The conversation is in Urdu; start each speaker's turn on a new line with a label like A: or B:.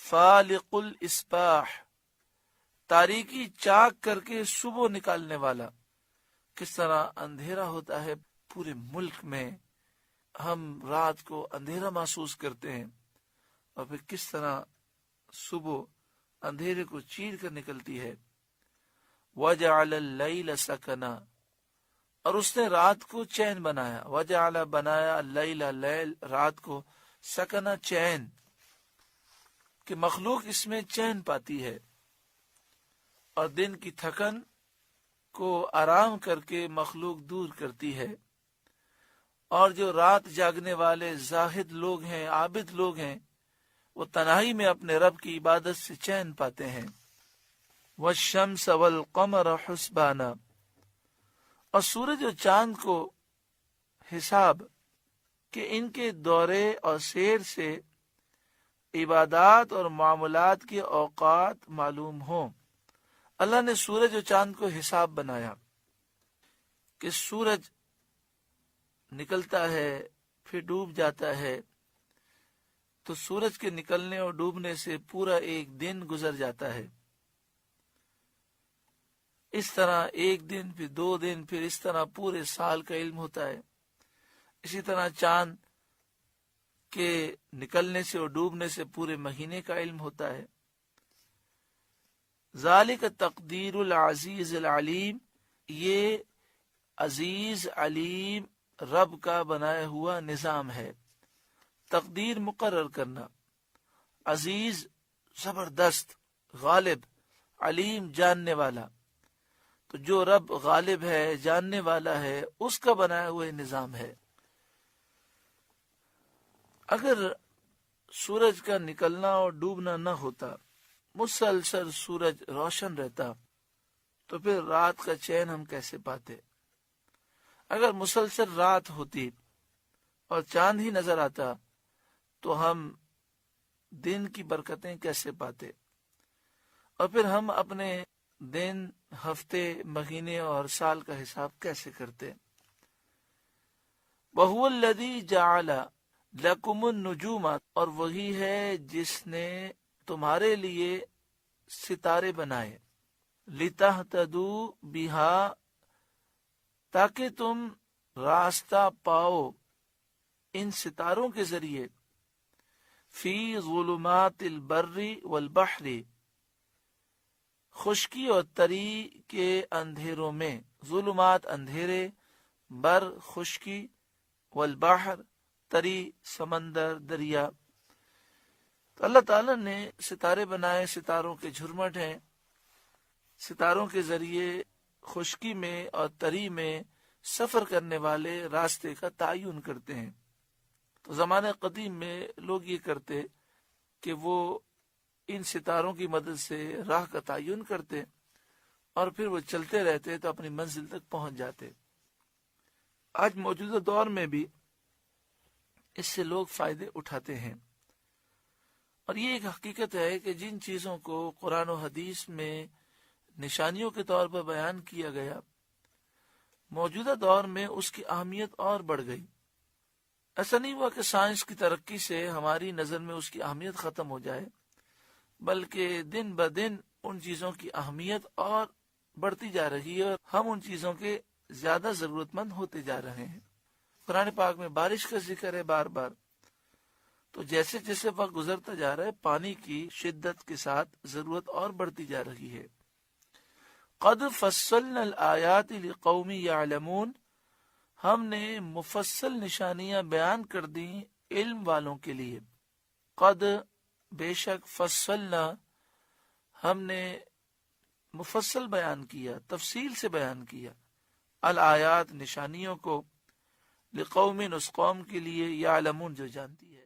A: فالق الاسباح، تاریکی چاک کر کے صبح نکالنے والا۔ کس طرح اندھیرا ہوتا ہے پورے ملک میں، ہم رات کو اندھیرا محسوس کرتے ہیں، اور پھر کس طرح صبح اندھیرے کو چیر کر نکلتی ہے۔ وجعل اللیل سکنا، اور اس نے رات کو چین بنایا۔ وجعل بنایا اللیل لیل، رات کو، سکنا چین، کہ مخلوق اس میں چین پاتی ہے، اور دن کی تھکن کو آرام کر کے مخلوق دور کرتی ہے۔ اور جو رات جاگنے والے زاہد لوگ ہیں، عابد لوگ ہیں، وہ تنہائی میں اپنے رب کی عبادت سے چین پاتے ہیں۔ والشمس والقمر حسبانا، اور سورج اور چاند کو حساب، کہ ان کے دورے اور سیر سے عبادات اور معاملات کے اوقات معلوم ہوں۔ اللہ نے سورج اور چاند کو حساب بنایا کہ سورج نکلتا ہے پھر ڈوب جاتا ہے، تو سورج کے نکلنے اور ڈوبنے سے پورا ایک دن گزر جاتا ہے۔ اس طرح ایک دن، پھر 2 دن، پھر اس طرح پورے سال کا علم ہوتا ہے۔ اسی طرح چاند کے نکلنے سے اور ڈوبنے سے پورے مہینے کا علم ہوتا ہے۔ ذالک تقدیر العزیز العلیم، یہ عزیز علیم رب کا بنایا ہوا نظام ہے۔ تقدیر مقرر کرنا، عزیز زبردست، غالب، علیم جاننے والا۔ تو جو رب غالب ہے، جاننے والا ہے، اس کا بنایا ہوا نظام ہے۔ اگر سورج کا نکلنا اور ڈوبنا نہ ہوتا، مسلسل سورج روشن رہتا، تو پھر رات کا چین ہم کیسے پاتے؟ اگر مسلسل رات ہوتی اور چاند ہی نظر آتا تو ہم دن کی برکتیں کیسے پاتے؟ اور پھر ہم اپنے دن، ہفتے، مہینے اور سال کا حساب کیسے کرتے؟ وَهُوَ الَّذِي جَعَلَ لَكُمُ النُّجُومَ، اور وہی ہے جس نے تمہارے لیے ستارے بنائے، لِتَهْتَدُوا بِهَا، تاکہ تم راستہ پاؤ ان ستاروں کے ذریعے، فی ظلمات البر والبحر، خشکی اور تری کے اندھیروں میں، ظلمات اندھیرے، بر خشکی، والبحر تری سمندر دریا۔ تو اللہ تعالیٰ نے ستارے بنائے، ستاروں کے جھرمٹ ہیں، ستاروں کے ذریعے خشکی میں اور تری میں سفر کرنے والے راستے کا تعین کرتے ہیں۔ تو زمانہ قدیم میں لوگ یہ کرتے کہ وہ ان ستاروں کی مدد سے راہ کا تعین کرتے، اور پھر وہ چلتے رہتے تو اپنی منزل تک پہنچ جاتے۔ آج موجودہ دور میں بھی اس سے لوگ فائدے اٹھاتے ہیں، اور یہ ایک حقیقت ہے کہ جن چیزوں کو قرآن و حدیث میں نشانیوں کے طور پر بیان کیا گیا، موجودہ دور میں اس کی اہمیت اور بڑھ گئی۔ ایسا نہیں ہوا کہ سائنس کی ترقی سے ہماری نظر میں اس کی اہمیت ختم ہو جائے، بلکہ دن بدن ان چیزوں کی اہمیت اور بڑھتی جا رہی ہے، اور ہم ان چیزوں کے زیادہ ضرورت مند ہوتے جا رہے ہیں۔ قرآن پاک میں بارش کا ذکر ہے بار بار، تو جیسے جیسے وقت گزرتا جا رہا ہے، پانی کی شدت کے ساتھ ضرورت اور بڑھتی جا رہی ہے۔ قد فصلنا الآیات لقوم یعلمون، ہم نے مفصل نشانیاں بیان کر دیں علم والوں کے لیے۔ قد، بے شک، فصلنا، ہم نے مفصل بیان کیا، تفصیل سے بیان کیا، الآیات، نشانیوں کو، لقوم، اس قوم کے لیے، یعلمون، جو جانتی ہے۔